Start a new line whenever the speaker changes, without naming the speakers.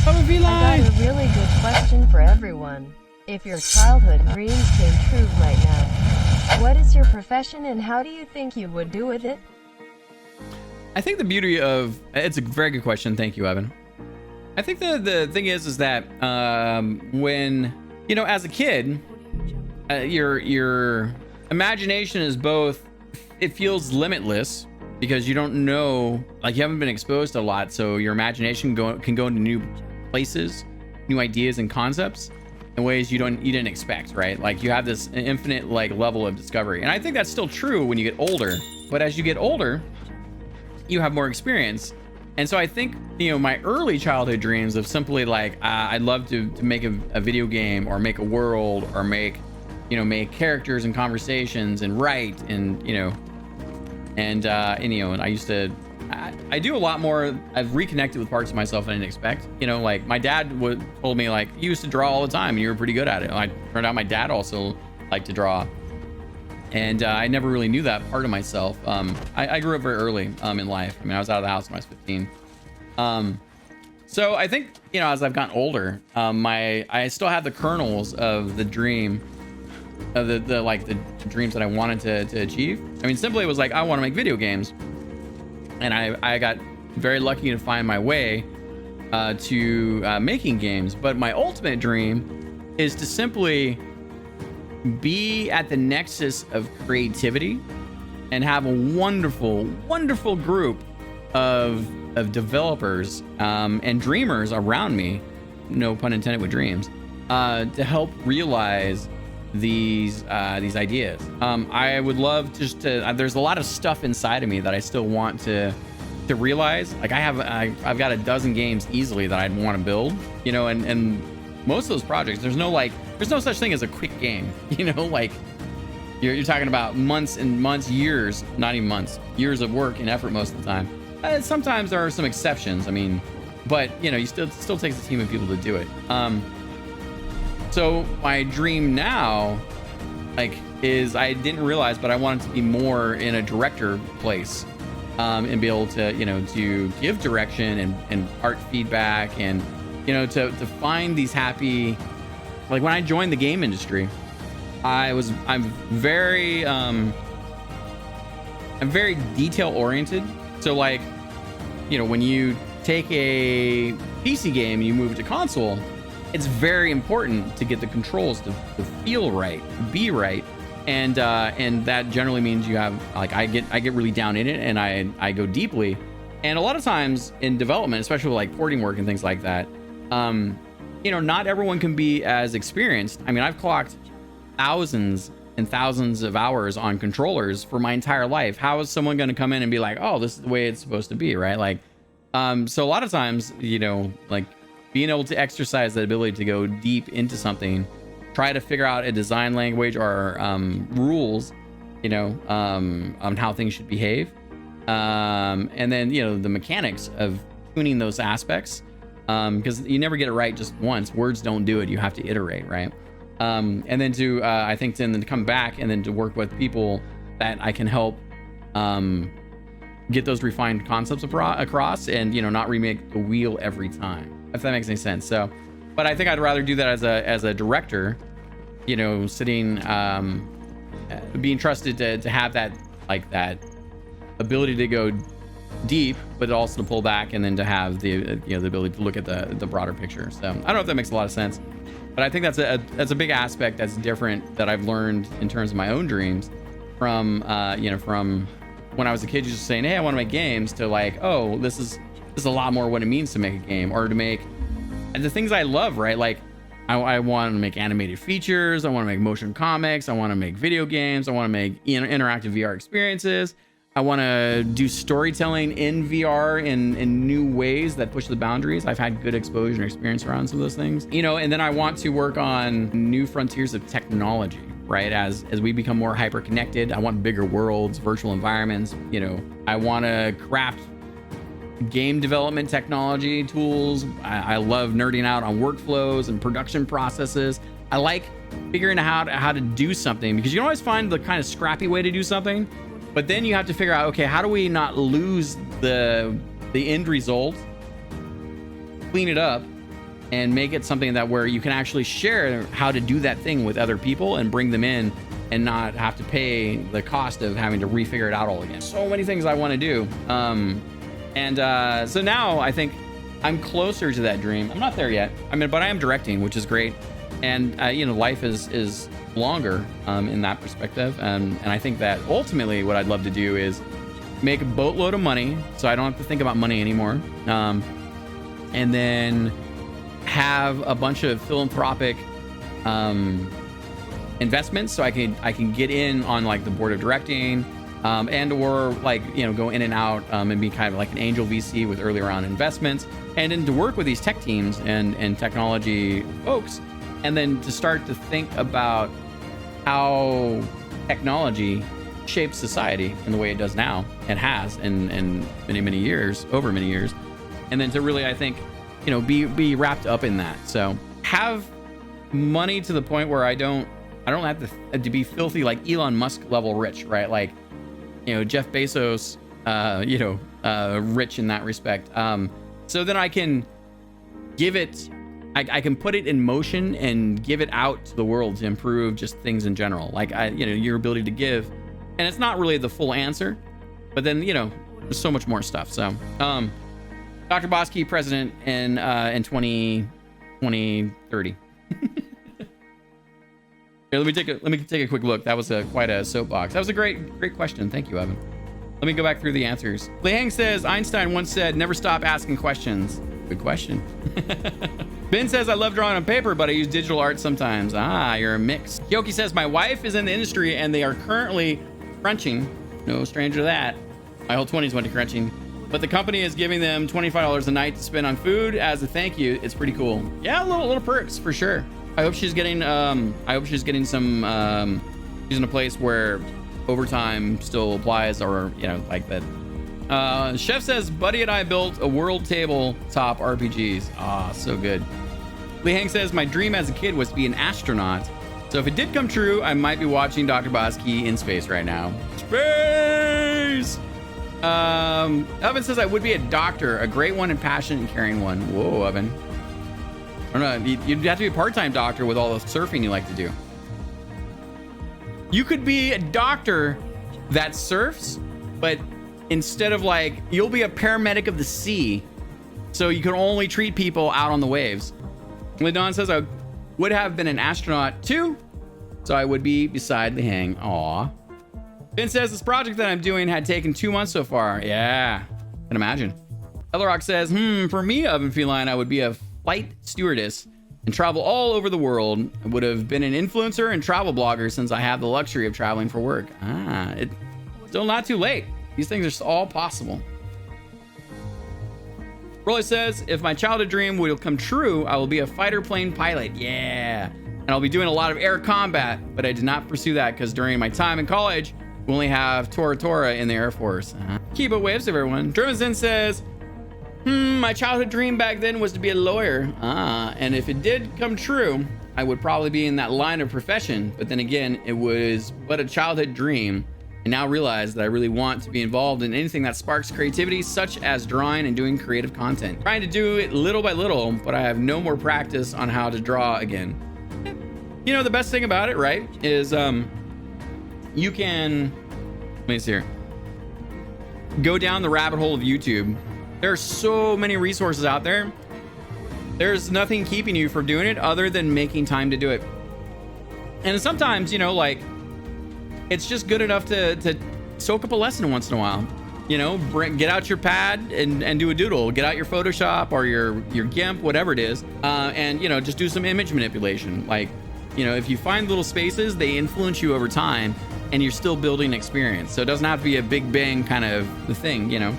I got a really good question for everyone. If your childhood dreams came true right now, what is your profession and how do you think you would do with it?
I think the beauty of it's a very good question. Thank you, Evan. I think the thing is that when as a kid, your imagination is both. It feels limitless because you don't know, like you haven't been exposed to a lot, so your imagination can go into new places, new ideas and concepts in ways you didn't expect, right? Like you have this infinite level of discovery, and I think that's still true when you get older. But as you get older, you have more experience. And so I think, my early childhood dreams of simply I'd love to make a video game or make a world or make characters and conversations and write and I used to, I do a lot more. I've reconnected with parts of myself I didn't expect. My dad told me you used to draw all the time and you were pretty good at it. I turned out my dad also liked to draw. And I never really knew that part of myself. I grew up very early in life. I mean, I was out of the house when I was 15. So I think, as I've gotten older, I still have the kernels of the dream, of the dreams that I wanted to achieve. I mean, simply it was I want to make video games. And I got very lucky to find my way to making games. But my ultimate dream is to simply be at the nexus of creativity and have a wonderful group of developers and dreamers around me, no pun intended with dreams, to help realize these ideas. I would love just to there's a lot of stuff inside of me that I still want to realize. I've got a dozen games easily that I'd want to build, and most of those projects, there's no such thing as a quick game. You're talking about months and months, years, not even months, years of work and effort most of the time. Sometimes there are some exceptions. I mean, but you still takes a team of people to do it. So my dream now, is I didn't realize, but I wanted to be more in a director place, and be able to to give direction and art feedback and to find these happy. When I joined the game industry, I'm very detail oriented. So when you take a PC game and you move it to console, it's very important to get the controls to feel right, be right, and that generally means you have I get really down in it and I go deeply. And a lot of times in development, especially with porting work and things like that, not everyone can be as experienced. I mean, I've clocked thousands and thousands of hours on controllers for my entire life. How is someone going to come in and be like, oh, this is the way it's supposed to be, right? So a lot of times, being able to exercise that ability to go deep into something, try to figure out a design language or rules, on how things should behave, and then the mechanics of tuning those aspects. Because you never get it right just once. Words don't do it. You have to iterate, right? And then I think then to come back and then to work with people that I can help get those refined concepts across and not remake the wheel every time, if that makes any sense. So, but I think I'd rather do that as a director, sitting, being trusted to have that that ability to go deep, but also to pull back and then to have the the ability to look at the broader picture. So I don't know if that makes a lot of sense, but I think that's a big aspect that's different that I've learned in terms of my own dreams from from when I was a kid, just saying, hey, I want to make games, to oh, this is a lot more what it means to make a game or to make the things I love, right? I want to make animated features, I want to make motion comics, I want to make video games, I want to make interactive VR experiences. I want to do storytelling in VR in new ways that push the boundaries. I've had good exposure and experience around some of those things, and then I want to work on new frontiers of technology, right? As we become more hyper connected, I want bigger worlds, virtual environments. I want to craft game development technology tools. I love nerding out on workflows and production processes. I like figuring out how to do something, because you can always find the kind of scrappy way to do something. But then you have to figure out, okay, how do we not lose the end result, clean it up, and make it something that where you can actually share how to do that thing with other people and bring them in and not have to pay the cost of having to refigure it out all again. So many things I want to do. So now I think I'm closer to that dream. I'm not there yet. I mean, but I am directing, which is great. And you know, life is longer in that perspective. And I think that ultimately what I'd love to do is make a boatload of money so I don't have to think about money anymore. And then have a bunch of philanthropic investments so I can get in on like the board of directing and or like, you know, go in and out and be kind of like an angel VC with early round investments, and then to work with these tech teams and technology folks, and then to start to think about how technology shapes society in the way it does now and has in many years, over many years, and then to really, I think, you know, be wrapped up in that. So have money to the point where I don't have to be filthy like Elon Musk level rich, right? Like, you know, Jeff Bezos, you know, rich in that respect. So then I can give it, I can put it in motion and give it out to the world to improve just things in general. Like, you know, your ability to give, and it's not really the full answer, but then, you know, there's so much more stuff. So, DrBossKey president in 2030. Here, let me take a quick look. That was quite a soapbox. That was a great question. Thank you, Evan. Let me go back through the answers. Liang says Einstein once said, "Never stop asking questions." Good question. Ben says, "I love drawing on paper, but I use digital art sometimes." Ah, you're a mix. Kyoki says, "My wife is in the industry and they are currently crunching." No stranger to that. My whole 20s went to crunching. But the company is giving them $25 a night to spend on food as a thank you. It's pretty cool. Yeah, little perks for sure. I hope she's getting some she's in a place where overtime still applies, or, you know, like that. Chef says, "Buddy and I built a world tabletop RPGs." Ah, so good. Lee Hang says, "My dream as a kid was to be an astronaut. So if it did come true, I might be watching DrBossKey in space right now." Space! Evan says, "I would be a doctor, a great one and passionate and caring one." Whoa, Evan. I don't know. You'd have to be a part-time doctor with all the surfing you like to do. You could be a doctor that surfs, but instead of like, you'll be a paramedic of the sea. So you can only treat people out on the waves. Lindon says, "I would have been an astronaut too, so I would be beside the hang." Aw. Ben says, "This project that I'm doing had taken 2 months so far." Yeah, I can imagine. Elrock says, "For me, Oven Feline, I would be a flight stewardess and travel all over the world. I would have been an influencer and travel blogger since I have the luxury of traveling for work." Ah, it's still not too late. These things are all possible. Rolly says, "If my childhood dream will come true, I will be a fighter plane pilot." Yeah. And I'll be doing a lot of air combat, but I did not pursue that because during my time in college, we only have Tora in the Air Force. Keep it waves of everyone. Dermazin says, "My childhood dream back then was to be a lawyer. And if it did come true, I would probably be in that line of profession. But then again, it was but a childhood dream. I now realize that I really want to be involved in anything that sparks creativity, such as drawing and doing creative content. Trying to do it little by little, but I have no more practice on how to draw again." You know, the best thing about it, right, is you can, let me see here, go down the rabbit hole of YouTube. There are so many resources out there. There's nothing keeping you from doing it other than making time to do it. And sometimes, you know, like, it's just good enough to soak up a lesson once in a while. You know, get out your pad and do a doodle. Get out your Photoshop or your GIMP, whatever it is, and, you know, just do some image manipulation. Like, you know, if you find little spaces, they influence you over time, and you're still building experience. So it doesn't have to be a big bang kind of the thing, you know.